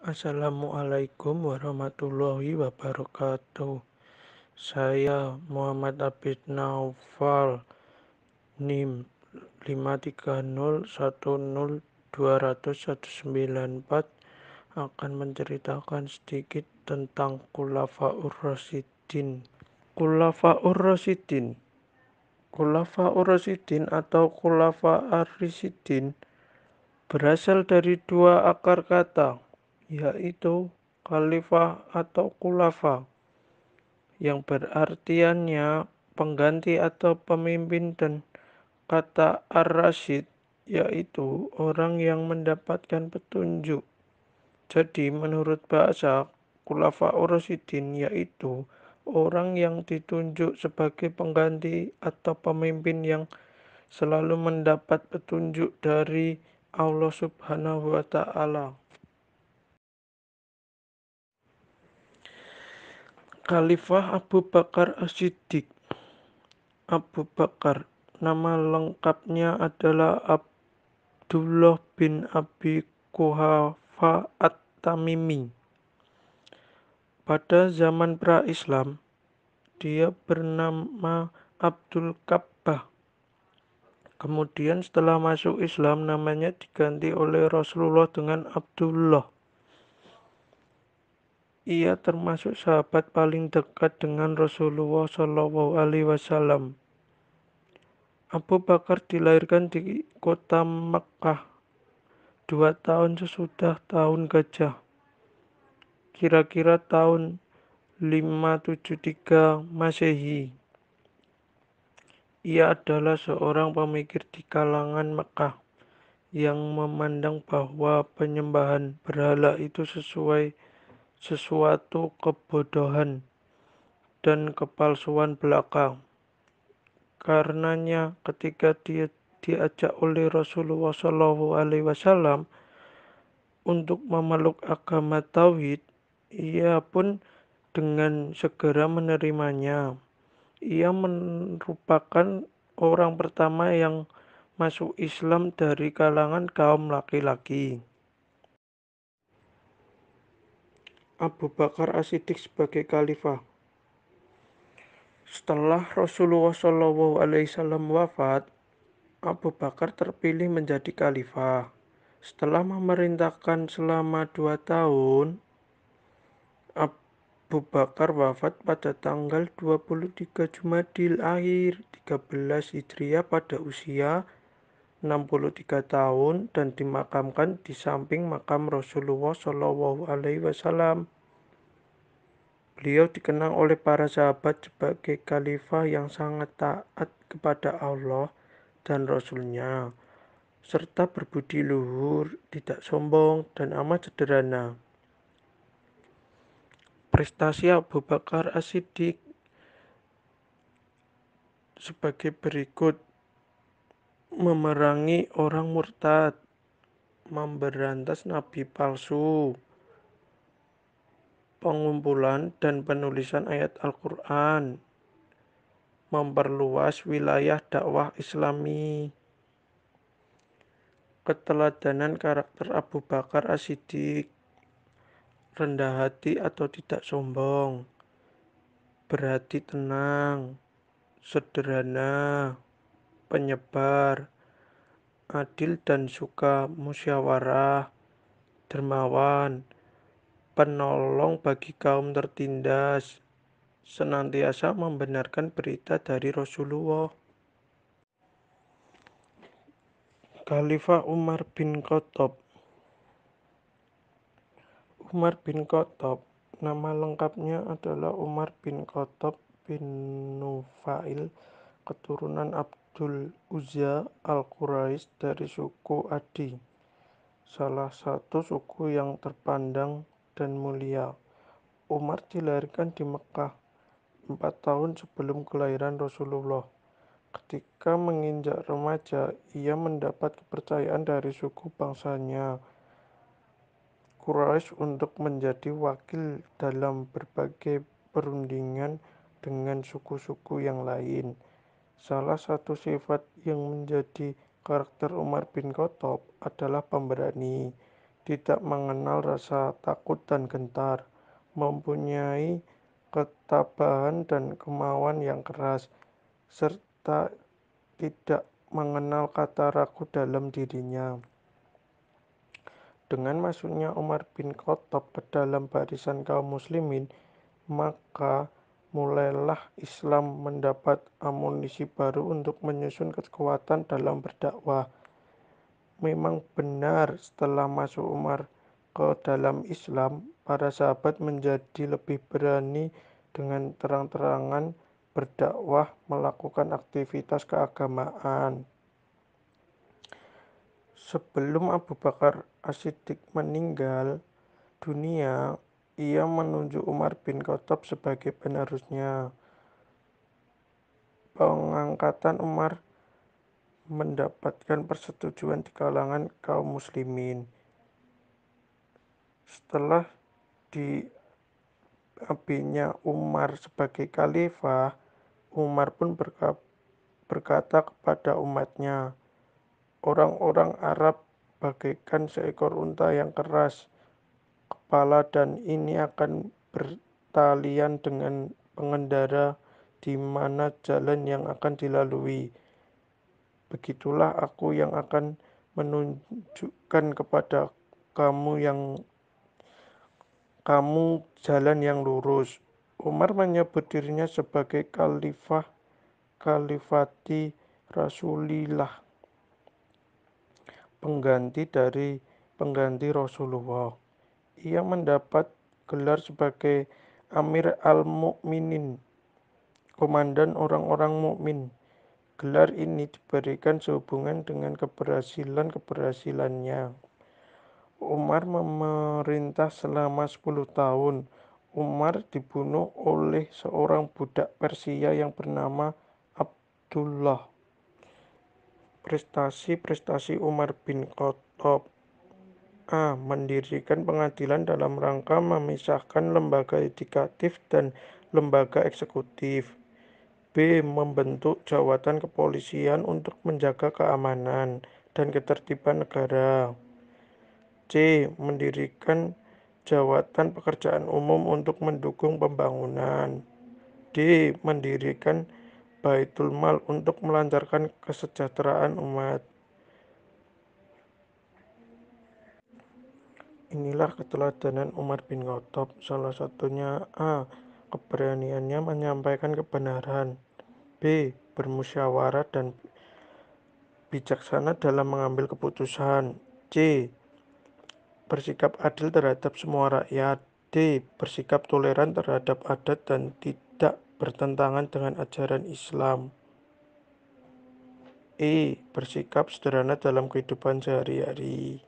Assalamualaikum warahmatullahi wabarakatuh. Saya Muhammad Abid Naufal, NIM 530102194 akan menceritakan sedikit tentang Khulafaur Rasyidin. Khulafaur Rasyidin Khulafaur Rasyidin atau Khulafa ar-Rasyidin berasal dari dua akar kata, yaitu khalifah atau khulafa, yang berartiannya pengganti atau pemimpin, dan kata ar-Rasyid, yaitu orang yang mendapatkan petunjuk. Jadi menurut bahasa, Khulafaur Rasyidin yaitu orang yang ditunjuk sebagai pengganti atau pemimpin yang selalu mendapat petunjuk dari Allah Subhanahu wa Ta'ala. Khalifah Abu Bakar As-Siddiq. Abu Bakar, nama lengkapnya adalah Abdullah bin Abi Quhafa At-Tamimi. Pada zaman pra-Islam, dia bernama Abdul Kabbah. Kemudian setelah masuk Islam, namanya diganti oleh Rasulullah dengan Abdullah. Ia termasuk sahabat paling dekat dengan Rasulullah SAW. Abu Bakar dilahirkan di kota Mekkah 2 tahun sesudah tahun gajah, kira-kira tahun 573 Masehi. Ia adalah seorang pemikir di kalangan Mekkah yang memandang bahwa penyembahan berhala itu sesuatu kebodohan dan kepalsuan belaka. Karenanya ketika dia diajak oleh Rasulullah SAW untuk memeluk agama Tauhid, ia pun dengan segera menerimanya. Ia merupakan orang pertama yang masuk Islam dari kalangan kaum laki-laki. Abu Bakar As-Siddiq sebagai khalifah. Setelah Rasulullah SAW wafat, Abu Bakar terpilih menjadi khalifah. Setelah memerintahkan selama 2 tahun, Abu Bakar wafat pada tanggal 23 Jumadil Akhir 13 Hijriah pada usia 63 tahun dan dimakamkan di samping makam Rasulullah SAW. Beliau dikenang oleh para sahabat sebagai khalifah yang sangat taat kepada Allah dan Rasul-Nya, serta berbudi luhur, tidak sombong, dan amat sederhana. Prestasi Abu Bakar As-Siddiq sebagai berikut: memerangi orang murtad, memberantas nabi palsu, pengumpulan dan penulisan ayat Al-Quran, memperluas wilayah dakwah Islami. Keteladanan karakter Abu Bakar As-Siddiq: rendah hati atau tidak sombong, berhati tenang, sederhana, penyebar, adil dan suka musyawarah, dermawan, penolong bagi kaum tertindas, senantiasa membenarkan berita dari Rasulullah. Khalifah Umar bin Khattab. Umar bin Khattab, nama lengkapnya adalah Umar bin Khattab bin Nufail, keturunan Abdul Uzza Al-Quraisy dari suku Adi, salah satu suku yang terpandang dan mulia. Umar dilahirkan di Mekkah 4 tahun sebelum kelahiran Rasulullah. Ketika menginjak remaja, ia mendapat kepercayaan dari suku bangsanya Quraisy untuk menjadi wakil dalam berbagai perundingan dengan suku-suku yang lain. Salah satu sifat yang menjadi karakter Umar bin Khattab adalah pemberani. tidak mengenal rasa takut dan gentar, mempunyai ketabahan dan kemauan yang keras, serta tidak mengenal kata ragu dalam dirinya. Dengan masuknya Umar bin Khattab ke dalam barisan kaum muslimin, maka mulailah Islam mendapat amunisi baru untuk menyusun kekuatan dalam berdakwah. Memang benar setelah masuk Umar ke dalam Islam, para sahabat menjadi lebih berani dengan terang-terangan berdakwah, melakukan aktivitas keagamaan. Sebelum Abu Bakar As-Siddiq meninggal dunia, ia menunjuk Umar bin Khattab sebagai penerusnya. Pengangkatan Umar mendapatkan persetujuan di kalangan kaum muslimin. Setelah diangkatnya Umar sebagai khalifah, Umar pun berkata kepada umatnya, "Orang-orang Arab bagaikan seekor unta yang keras kepala dan ini akan bertalian dengan pengendara di mana jalan yang akan dilalui. Begitulah aku yang akan menunjukkan kepada kamu jalan yang lurus." Umar menyebut dirinya sebagai khalifati Rasulillah, pengganti Rasulullah. Ia mendapat gelar sebagai Amir al-Mu'minin, komandan orang-orang mukmin. Gelar ini diberikan sehubungan dengan keberhasilannya. Umar memerintah selama 10 tahun. Umar dibunuh oleh seorang budak Persia yang bernama Abdullah. Prestasi Umar bin Khattab: A. Mendirikan pengadilan dalam rangka memisahkan lembaga yudikatif dan lembaga eksekutif. B. Membentuk jawatan kepolisian untuk menjaga keamanan dan ketertiban negara. C. Mendirikan jawatan pekerjaan umum untuk mendukung pembangunan. D. Mendirikan Baitul Mal untuk melancarkan kesejahteraan umat. Inilah keteladanan Umar bin Khattab. Salah satunya: A. Keberaniannya menyampaikan kebenaran. B. Bermusyawarah dan bijaksana dalam mengambil keputusan. C. Bersikap adil terhadap semua rakyat. D. Bersikap toleran terhadap adat dan tidak bertentangan dengan ajaran Islam. E. Bersikap sederhana dalam kehidupan sehari-hari.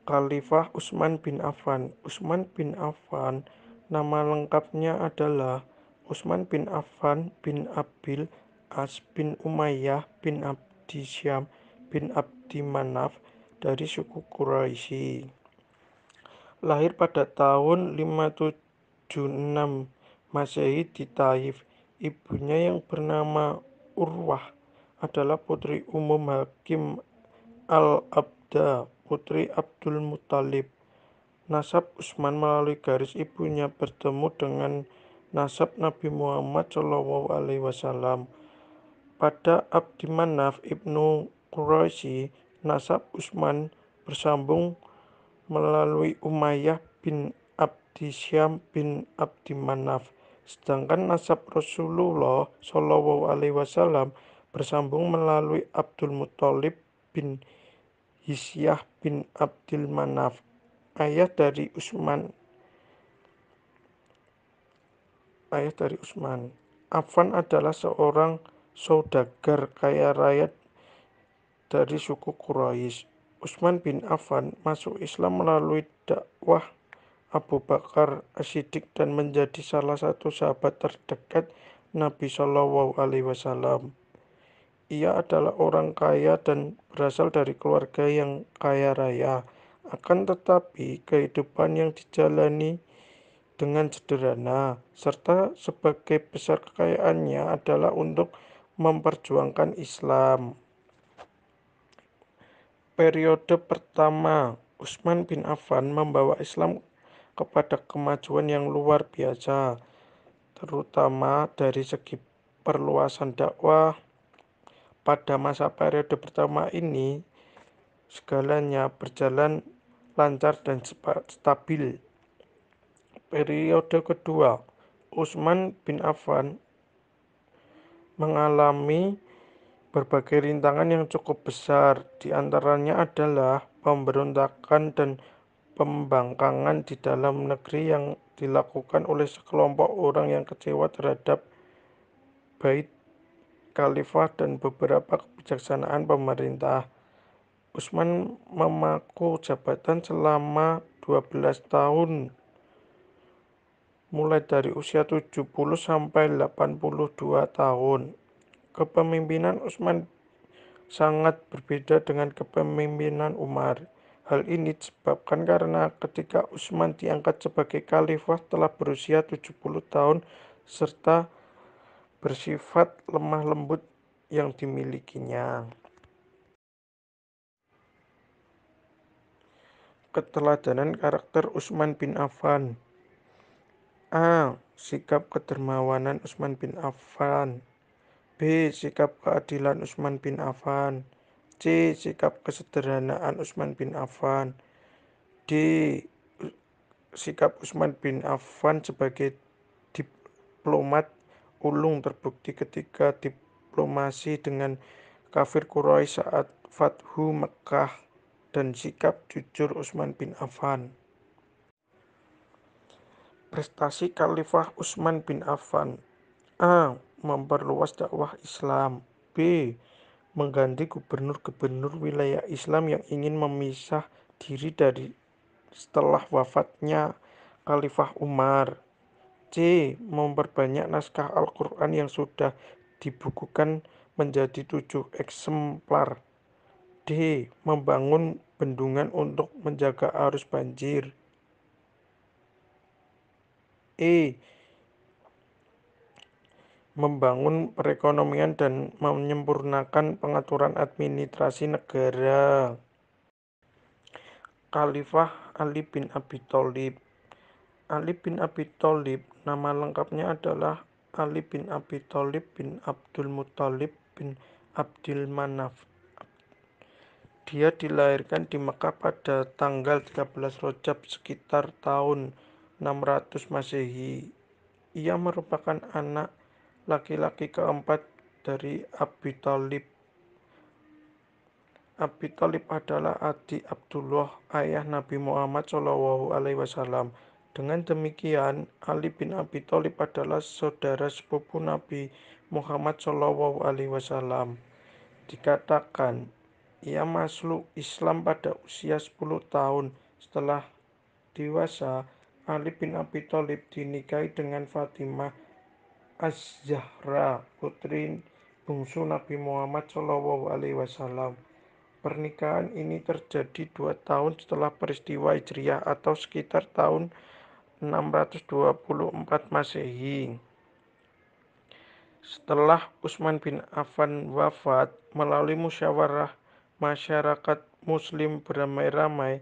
Khalifah Utsman bin Affan. Utsman bin Affan, nama lengkapnya adalah Utsman bin Affan bin Abil As bin Umayyah bin Abdi Syam bin Abdi Manaf dari suku Quraisy. Lahir pada tahun 576 Masehi di Taif. Ibunya yang bernama Urwah adalah putri Umum Hakim al-Abda, putri Abdul Muthalib. Nasab Utsman melalui garis ibunya bertemu dengan nasab Nabi Muhammad SAW. Pada Abdi Manaf ibnu Quraisy, nasab Utsman bersambung melalui Umayyah bin Abdi Syam bin Abdi Manaf, sedangkan nasab Rasulullah SAW bersambung melalui Abdul Muthalib bin Hisyah bin Abdil Manaf, ayah dari Utsman. Affan adalah seorang saudagar kaya raya dari suku Quraisy. Utsman bin Affan masuk Islam melalui dakwah Abu Bakar As-Siddiq dan menjadi salah satu sahabat terdekat Nabi SAW. Ia adalah orang kaya dan berasal dari keluarga yang kaya raya. Akan tetapi kehidupan yang dijalani dengan sederhana, serta sebagai besar kekayaannya adalah untuk memperjuangkan Islam. Periode pertama, Utsman bin Affan membawa Islam kepada kemajuan yang luar biasa, terutama dari segi perluasan dakwah. Pada masa periode pertama ini, segalanya berjalan lancar dan stabil. Periode kedua, Utsman bin Affan mengalami berbagai rintangan yang cukup besar. Di antaranya adalah pemberontakan dan pembangkangan di dalam negeri yang dilakukan oleh sekelompok orang yang kecewa terhadap bait khalifah dan beberapa kebijaksanaan pemerintah. Utsman memaku jabatan selama 12 tahun, mulai dari usia 70 sampai 82 tahun. Kepemimpinan Utsman sangat berbeda dengan kepemimpinan Umar. Hal ini disebabkan karena ketika Utsman diangkat sebagai khalifah telah berusia 70 tahun serta bersifat lemah lembut yang dimilikinya. Keteladanan karakter Utsman bin Affan. A. Sikap kedermawanan Utsman bin Affan. B. Sikap keadilan Utsman bin Affan. C. Sikap kesederhanaan Utsman bin Affan. D. Sikap Utsman bin Affan sebagai diplomat ulung terbukti ketika diplomasi dengan kafir Quraisy saat Fathu Mekkah, dan sikap jujur Utsman bin Affan. Prestasi Khalifah Utsman bin Affan. A. Memperluas dakwah Islam. B. Mengganti gubernur-gubernur wilayah Islam yang ingin memisah diri dari setelah wafatnya Khalifah Umar. C. Memperbanyak naskah Al-Quran yang sudah dibukukan menjadi 7 eksemplar. D. Membangun bendungan untuk menjaga arus banjir. E. Membangun perekonomian dan menyempurnakan pengaturan administrasi negara. Khalifah Ali bin Abi Thalib. Ali bin Abi Thalib, nama lengkapnya adalah Ali bin Abi Thalib bin Abdul Muthalib bin Abdil Manaf. Dia dilahirkan di Mekah pada tanggal 13 Rajab sekitar tahun 600 Masehi. Ia merupakan anak laki-laki keempat dari Abi Thalib. Abi Thalib adalah adik Abdullah, ayah Nabi Muhammad SAW. Dengan demikian, Ali bin Abi Thalib adalah saudara sepupu Nabi Muhammad SAW. Dikatakan, ia masuk Islam pada usia 10 tahun. Setelah dewasa, Ali bin Abi Thalib dinikahi dengan Fatimah Az-Zahra, putri bungsu Nabi Muhammad SAW. Pernikahan ini terjadi 2 tahun setelah peristiwa Hijriah atau sekitar tahun 624 Masehi. Setelah Utsman bin Affan wafat, melalui musyawarah masyarakat muslim beramai-ramai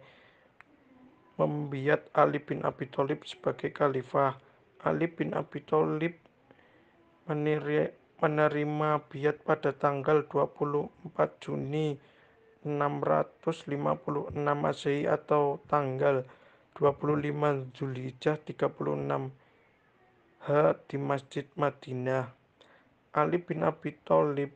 membiat Ali bin Abi Thalib sebagai khalifah. Ali bin Abi Thalib menerima biat pada tanggal 24 Juni 656 Masehi atau tanggal 25 Zulhijjah 36 di Masjid Madinah. Ali bin Abi Thalib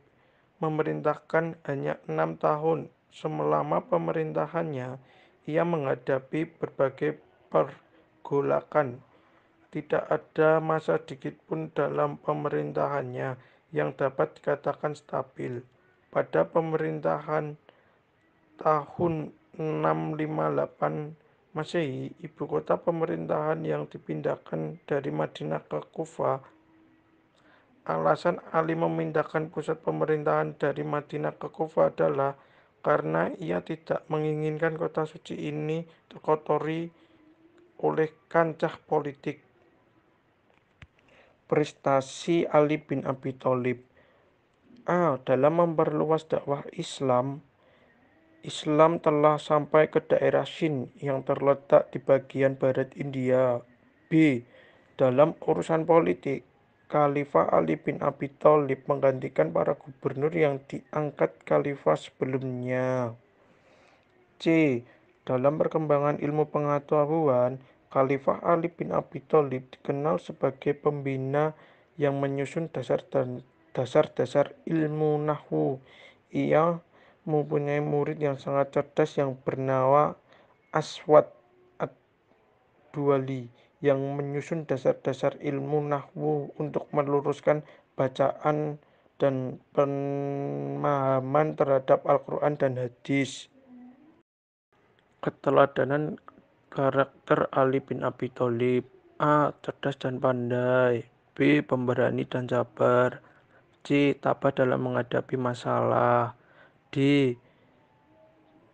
memerintahkan hanya 6 tahun. Selama pemerintahannya, ia menghadapi berbagai pergolakan. Tidak ada masa sedikit pun dalam pemerintahannya yang dapat dikatakan stabil. Pada pemerintahan tahun 658 Masehi, ibu kota pemerintahan yang dipindahkan dari Madinah ke Kufah. Alasan Ali memindahkan pusat pemerintahan dari Madinah ke Kufah adalah karena ia tidak menginginkan kota suci ini terkotori oleh kancah politik. Prestasi Ali bin Abi Thalib. A. Dalam memperluas dakwah Islam, Islam telah sampai ke daerah Sind yang terletak di bagian barat India. B. Dalam urusan politik, Khalifah Ali bin Abi Thalib menggantikan para gubernur yang diangkat khalifah sebelumnya. C. Dalam perkembangan ilmu pengetahuan, Khalifah Ali bin Abi Thalib dikenal sebagai pembina yang menyusun dasar-dasar ilmu nahwu. Ia mempunyai murid yang sangat cerdas yang bernama Aswad ad-Duwali yang menyusun dasar-dasar ilmu nahwu untuk meluruskan bacaan dan pemahaman terhadap Al-Quran dan hadis. Keteladanan karakter Ali bin Abi Thalib. A. Cerdas dan pandai. B. Pemberani dan sabar. C. Tabah dalam menghadapi masalah. D.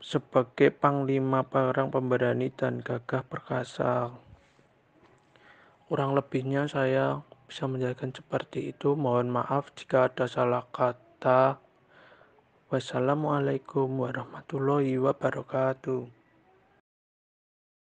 Sebagai panglima perang pemberani dan gagah perkasa. Kurang lebihnya saya bisa menjelaskan seperti itu. Mohon maaf jika ada salah kata. Wassalamualaikum warahmatullahi wabarakatuh.